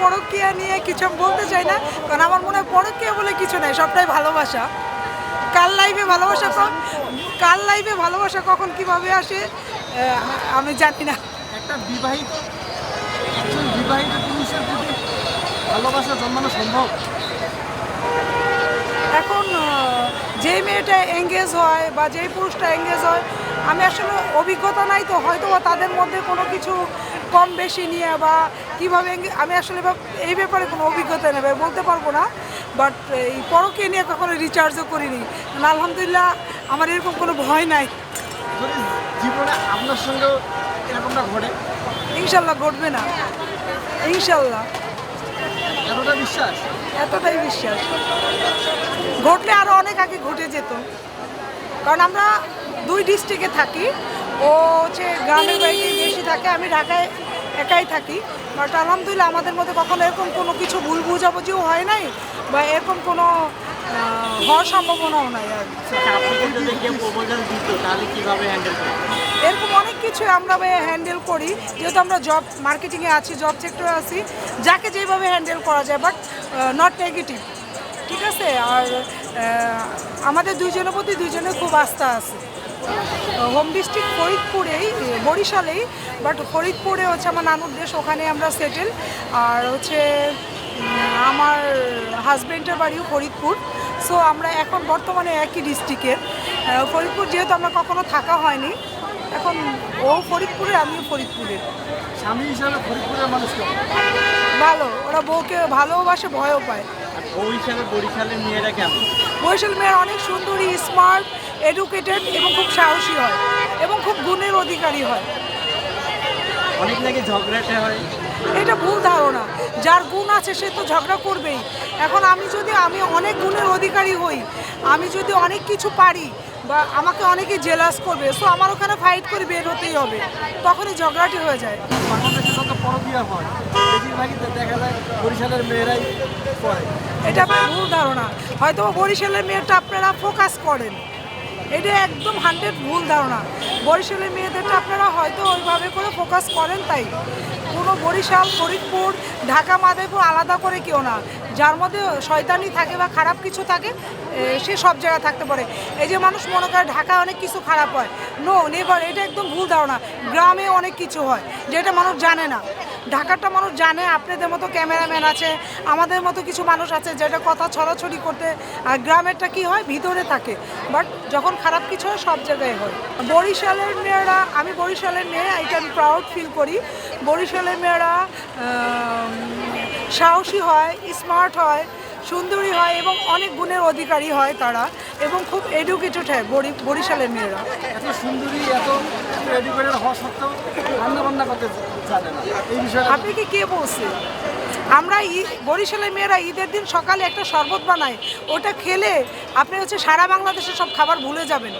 পরকীয়া নিয়ে কিছু আমি বলতে চাই না, কারণ আমার মনে হয় পরকীয়া বলে কিছু নাই, সবটাই ভালোবাসা। কার লাইফে ভালোবাসা কখন কিভাবে আসে আমি জানি না। একটা বিবাহিত একজন বিবাহিত পুরুষের প্রতি ভালোবাসা জন্মানো সম্ভব? এখন যেই মেয়েটা এঙ্গেজ হয় বা যেই পুরুষটা এঙ্গেজ হয়, আমি আসলে অভিজ্ঞতা নাই তো, হয়তো বা তাদের মধ্যে কোনো কিছু কম বেশি নিয়ে বা কীভাবে আমি আসলে এই ব্যাপারে কোনো অভিজ্ঞতা নেবে বলতে পারবো না। বাট এই পরকে নিয়ে কখনো রিচার্জও করিনি, আলহামদুলিল্লাহ আমার এরকম কোনো ভয় নাই। যদি জীবনে আপনার সঙ্গেও এরকমটা ঘটে? ইনশাল্লাহ ঘটবে না, ইনশাল্লাহ। এতটা বিশ্বাস? এতটাই বিশ্বাস। ঘটলে আরও অনেক আগে ঘটে যেত, কারণ আমরা 2 ডিস্ট্রিক্টে থাকি। ও হচ্ছে গ্রামের বাড়িতে বেশি থাকে, আমি ঢাকায় একাই থাকি। বাট আলহামদুলিল্লাহ আমাদের মধ্যে কখনো এরকম কোনো কিছু ভুল বুঝাবুঝিও হয় নাই বা এরকম কোনো হওয়ার সম্ভাবনাও নাই। আর এরকম অনেক কিছু আমরা হ্যান্ডেল করি, যেহেতু আমরা জব মার্কেটিংয়ে আছি, জব সেক্টরে আছি, যাকে যেভাবে হ্যান্ডেল করা যায়, বাট নট নেগেটিভ, ঠিক আছে। আর আমাদের দুইজনের প্রতি দুইজনের খুব আস্থা আছে। হোম ডিস্ট্রিক্ট ফরিদপুরেই, বরিশালেই, বাট ফরিদপুরে হচ্ছে আমার নানুর দেশ, ওখানে আমরা সেটেল। আর হচ্ছে আমার হাজব্যান্ডের বাড়িও ফরিদপুর। সো আমরা এখন বর্তমানে একই ডিস্ট্রিক্টের। ফরিদপুর যেহেতু আমরা কখনো থাকা হয়নি, এখন ও ফরিদপুরে, আমিও ফরিদপুরের। স্বামী হিসাবে ফরিদপুরের মানুষ ভালো, ওরা বউকে ভালোবাসে, ভয়ও পায়। বরিশালের মেয়েরা কেমন? বরিশালের মেয়েরা অনেক সুন্দরী, স্মার্ট, এডুকেটেড এবং খুব সাহসী হয় এবং খুব গুণের অধিকারী হয়। অনেক নাকি ঝগড়াটে হয়? এটা ভুল ধারণা। যার গুণ আছে সে তো ঝগড়া করবেই। এখন আমি অনেক গুণের অধিকারী হই, আমি যদি অনেক কিছু পারি বা আমাকে অনেকে জেলাস করবে, সো আমার ওখানে ফাইট করে বের হতেই হবে, তখনই ঝগড়াটি হয়ে যায়। বাংলাদেশে যত পরকীয়া হয় বেশিরভাগই দেখা যায় বরিশালের মেয়েরাই করে। এটা আপনার ভুল ধারণা। হয়তো বরিশালের মেয়েটা আপনারা ফোকাস করেন, এটা একদম 100 ভুল ধারণা। বরিশালের মেয়েদেরটা আপনারা হয়তো ওইভাবে করে ফোকাস করেন, তাই কোনো বরিশাল, ফরিদপুর, ঢাকা, মাদারীপুর আলাদা করে কেউ না। যার মধ্যে শয়তানি থাকে বা খারাপ কিছু থাকে, সে সব জায়গায় থাকতে পারে। এই যে মানুষ মনে করে ঢাকায় অনেক কিছু খারাপ হয়, নো নেভার, এটা একদম ভুল ধারণা। গ্রামে অনেক কিছু হয় যেটা মানুষ জানে না। ঢাকারটা মানুষ জানে, আপনাদের মতো ক্যামেরাম্যান আছে, আমাদের মতো কিছু মানুষ আছে যেটা কথা ছড়াছড়ি করতে। আর গ্রামেরটা কি হয়, ভিতরে থাকে, বাট যখন খারাপ কিছু হয় সব জায়গায় হয়। বরিশালের মেয়েরা, আমি বরিশালের মেয়ে, এটা আমি প্রাউড ফিল করি। বরিশালের মেয়েরা সাহসী হয়, স্মার্ট হয়, সুন্দরী হয় এবং অনেক গুণের অধিকারী হয় তারা, এবং খুব এডুকেটেড হয় বরিশালের মেয়েরা। এত সুন্দরী, এত এডুকেটেড হওয়া সত্ত্বেও রান্না বান্না করতে জানে না, এই বিষয়ে আপনি কি কে বলছে? আমরা বরিশালের মেয়েরা ঈদের দিন সকালে একটা শরবত বানায়, ওটা খেলে আপনি হচ্ছে সারা বাংলাদেশের সব খাবার ভুলে যাবেন।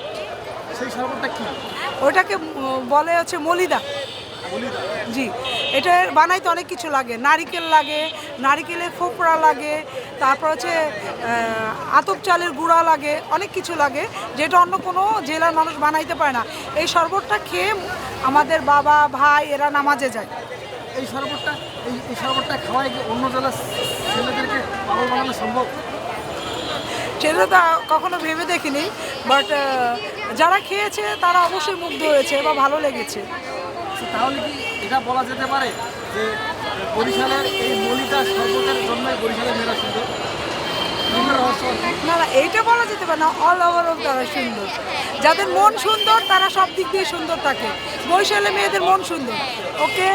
সেই শরবতটা কি? ওটাকে বলে হচ্ছে মলিদা। জি, এটা বানাইতে অনেক কিছু লাগে, নারিকেল লাগে, নারিকেলের ফোপড়া লাগে, তারপর হচ্ছে আতপ চালের গুঁড়া লাগে, অনেক কিছু লাগে যেটা অন্য কোনো জেলার মানুষ বানাইতে পারে না। এই শরবতটা খেয়ে আমাদের বাবা, ভাই এরা নামাজে যায়। এই শরবতটা খাওয়ায় কি অন্য জেলার ছেলেদেরকে পাগল বানানো সম্ভব? সেটা তো কখনো ভেবে দেখিনি, বাট যারা খেয়েছে তারা অবশ্যই মুগ্ধ হয়েছে বা ভালো লেগেছে। তাহলে কি এটা বলা যেতে পারে যে বরিশালের এই মলিদা শরবতের জন্যই বরিশালের মেয়েরা সুন্দর? না না, এইটা বলা যেতে পারে না, অল ওভার অফ তারা সুন্দর। যাদের মন সুন্দর তারা সব দিক দিয়ে সুন্দর থাকে। বরিশালের মেয়েদের মন সুন্দর, ওকে।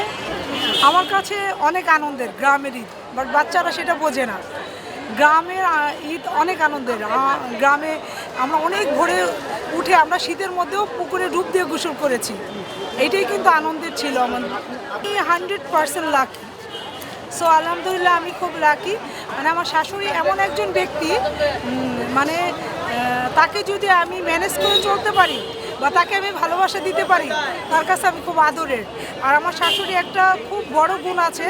আমার কাছে অনেক আনন্দের গ্রামের ঈদ, বাট বাচ্চারা সেটা বোঝে না। গ্রামের ঈদ অনেক আনন্দের। গ্রামে আমরা অনেক ভোরে উঠে আমরা শীতের মধ্যেও পুকুরে ডুব দিয়ে গোসল করেছি, এইটাই কিন্তু আনন্দের ছিল আমার। আমি 100% লাকি। সো আলহামদুলিল্লাহ আমি খুব লাকি। মানে আমার শাশুড়ি এমন একজন ব্যক্তি, মানে তাকে যদি আমি ম্যানেজ করে চলতে পারি বা তাকে আমি ভালোবাসা দিতে পারি, তার কাছে আমি খুব আদরের। আর আমার শাশুড়ি একটা খুব বড় গুণ আছে,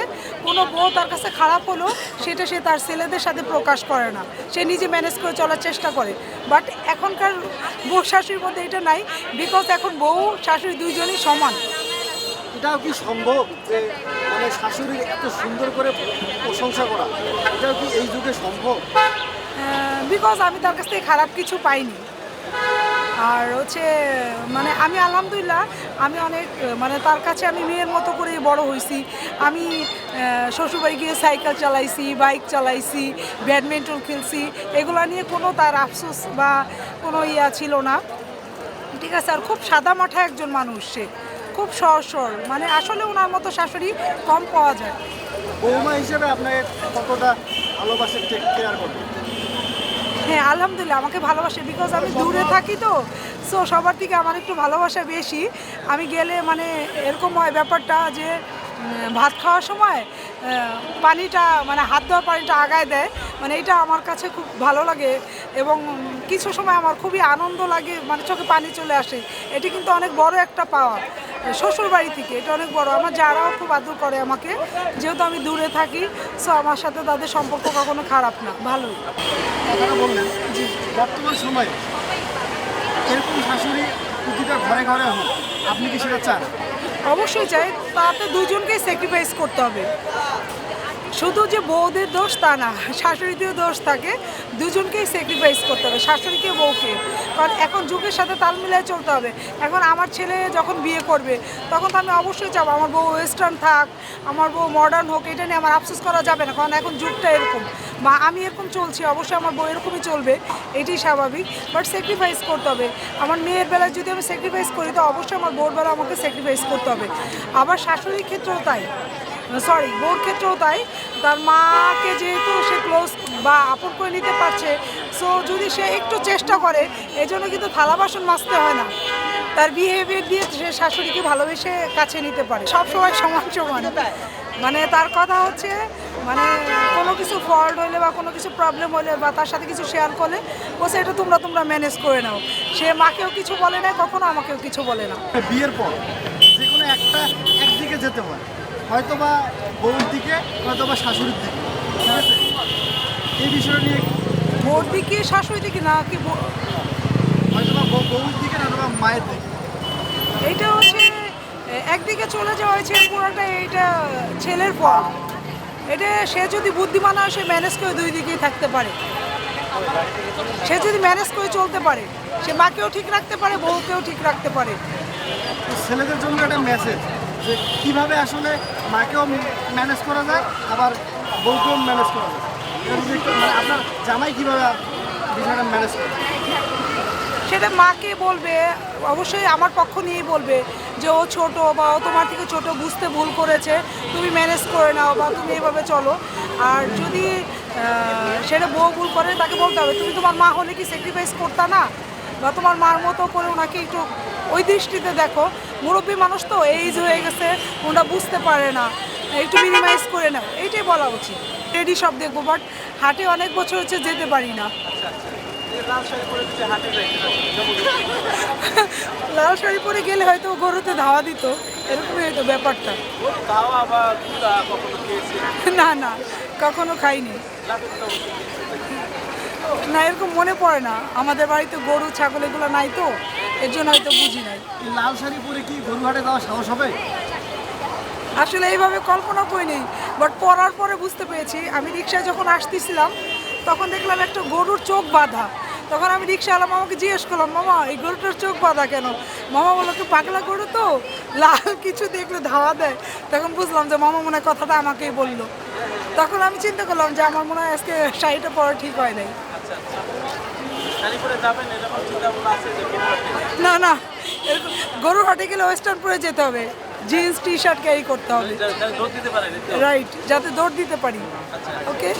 কোনো বউ তার কাছে খারাপ হলো সেটা সে তার ছেলেদের সাথে প্রকাশ করে না, সে নিজে ম্যানেজ করে চলার চেষ্টা করে। বাট এখনকার বউ শাশুড়ির মধ্যে এটা নাই, বিকজ এখন বউ শাশুড়ি দুইজনই সমান। এটাও কি সম্ভব যে মানে শাশুড়ির এত সুন্দর করে প্রশংসা করা, এটাও কি এই যুগে সম্ভব? বিকজ আমি তার কাছ থেকে খারাপ কিছু পাইনি। আর হচ্ছে মানে আমি আলহামদুলিল্লাহ আমি অনেক মানে তার কাছে আমি মেয়ের মতো করেই বড় হয়েছি। আমি শ্বশুরবাড়ি গিয়ে সাইকেল চালাইছি, বাইক চালাইছি, ব্যাডমিন্টন খেলছি, এগুলো নিয়ে কোনো তার আফসোস বা কোনো ইয়া ছিল না, ঠিক আছে। আর খুব সাদা মাঠা একজন মানুষ, সে খুব সহজ সরল, মানে আসলে ওনার মতো শাশুড়ি কম পাওয়া যায়। বৌমা হিসেবে আপনাকে কতটা ভালোবাসে, টেক কেয়ার করবে? হ্যাঁ আলহামদুলিল্লাহ আমাকে ভালোবাসে, বিকজ আমি দূরে থাকি তো, সো সবার থেকে আমার একটু ভালোবাসা বেশি। আমি গেলে মানে এরকম হয় ব্যাপারটা যে ভাত খাওয়ার সময় পানিটা মানে হাত ধোয়ার পানিটা আগায় দেয়, মানে এটা আমার কাছে খুব ভালো লাগে। এবং কিছু সময় আমার খুবই আনন্দ লাগে, মানে চোখে পানি চলে আসে। এটি কিন্তু অনেক বড় একটা পাওয়া শ্বশুর বাড়ি থেকে, এটা অনেক বড়। আমার যারাও খুব আদর করে আমাকে, যেহেতু আমি দূরে থাকি, সো আমার সাথে তাদের সম্পর্ক কখনো খারাপ না, ভালোই। আপনারা বললেন যে বর্তমান সময়ে এরকম শাশুড়ি প্রতিটা ঘরে ঘরে হোক, আপনি কি সেটা চান? অবশ্যই চাই, তাতে দুজনকেই স্যাক্রিফাইস করতে হবে। শুধু যে বউদের দোষ তা না, শাশুড়িদেরও দোষ থাকে, দুজনকেই স্যাক্রিফাইস করতে হবে, শাশুড়িকে বউকে। কারণ এখন যুগের সাথে তাল মিলিয়ে চলতে হবে। এখন আমার ছেলে যখন বিয়ে করবে তখন তো আমি অবশ্যই চাবো আমার বউ ওয়েস্টার্ন থাক, আমার বউ মডার্ন হোক, এটা নিয়ে আমার আফসোস করা যাবে না। কারণ এখন যুগটা এরকম, বা আমি এরকম চলছি, অবশ্যই আমার বউ এরকমই চলবে, এটাই স্বাভাবিক। বাট স্যাক্রিফাইস করতে হবে। আমার মেয়ের বেলায় যদি আমি স্যাক্রিফাইস করি তো অবশ্যই আমার বউর বেলা আমাকে স্যাক্রিফাইস করতে হবে। আবার শাশুড়ির ক্ষেত্রেও তাই, সরি বউর ক্ষেত্রেও তাই। তার মাকে যেহেতু সে ক্লোজ বা আপন করে নিতে পারছে, সো যদি সে একটু চেষ্টা করে, এই জন্য কিন্তু থালা বাসন মাজতে হয় না, তার বিহেভিয়ার দিয়ে সে শাশুড়িকে ভালোবেসে কাছে নিতে পারে। সবসময় সমান সমান, মানে তার কথা হচ্ছে মানে কোনো কিছু ফল্ট হলে বা কোনো কিছু প্রবলেম হলে বা তার সাথে কিছু শেয়ার করলে বসে এটা তোমরা ম্যানেজ করে নাও। সে মাকেও কিছু বলে না, কখনো আমাকেও কিছু বলে না। বিয়ের পর যে কোনো একটা একদিকে যেতে হয়, হয়তো বা বউর দিকে, হয়তো বা শাশুড়ির দিকে, ঠিক আছে? এই বিষয় নিয়ে বউর দিকে শাশুড়ি দিকে না কি হয়তো বা বউর দিকে, নয়তো বা মায়ের দিকে। এইটা হচ্ছে একদিকে চলে যাওয়া হয়েছে পুরোটা, এইটা ছেলের ফল। এটা সে যদি বুদ্ধিমান হয় সে ম্যানেজ করে দুই দিকেই থাকতে পারে। সে যদি ম্যানেজ করে চলতে পারে, সে মাকেও ঠিক রাখতে পারে, বউকেও ঠিক রাখতে পারে। তো ছেলেদের জন্য একটা মেসেজ যে কীভাবে আসলে মাকেও ম্যানেজ করা যায়, আবার বউকেও ম্যানেজ করা যায়। এটা যদি একটু মানে আপনার জামাই কীভাবে বিষয়টা ম্যানেজ করে? সেটা মাকে বলবে, অবশ্যই আমার পক্ষ নিয়েই বলবে যে ও ছোট বা ও তোমার থেকে ছোট, বুঝতে ভুল করেছে, তুমি ম্যানেজ করে নাও বা তুমি এভাবে চলো। আর যদি সেটা বউ ভুল করে তাকে বলতে হবে তুমি তোমার মা হলে কি স্যাক্রিফাইস করতা না, বা তোমার মার মতো করে ওনাকে একটু ওই দৃষ্টিতে দেখো। মুরব্বী মানুষ তো, এইজ হয়ে গেছে, ওনারা বুঝতে পারে না, একটু মিনিমাইজ করে নাও, এইটাই বলা উচিত। রেডি সব দেখবো, বাট হাটে অনেক বছর হচ্ছে যেতে পারি না। লাল শাড়ি পরে গেলে হয়তো গরুতে ধাওয়া দিত, এরকমই হয়তো ব্যাপারটা। না না, কখনো খাইনি না, এরকম মনে পড়ে না। আমাদের বাড়িতে গরু ছাগল এগুলো নাই তো, এর জন্য হয়তো বুঝি নাই। এই লাল শাড়ি পরে কি গরুহাটে যাওয়া সাহস হবে? আসলে এইভাবে কল্পনা করিনি, বাট পরার পরে বুঝতে পেরেছি। আমি রিক্সায় যখন আসতেছিলাম তখন দেখলাম একটা গরুর চোখ বাঁধা। তখন আমি রিক্সাওয়ালা মামাকে জিজ্ঞেস করলাম, মামা এই গরুটার চোখ বাঁধা কেন? মামা বললো কি পাগলা গরু তো, লাল কিছু দেখলে ধাওয়া দেয়। তখন বুঝলাম যে মামা মনে হয় কথাটা আমাকেই বললো। তখন আমি চিন্তা করলাম যে আমার মনে হয় আজকে শাড়িটা পরা ঠিক হয় নাই। না না, গরুর হাটে গেলে ওয়েস্টার্ন পরে যেতে হবে, জিন্স টি শার্ট ক্যারি করতে হবে, রাইট, যাতে দৌড় দিতে পারি। ওকে।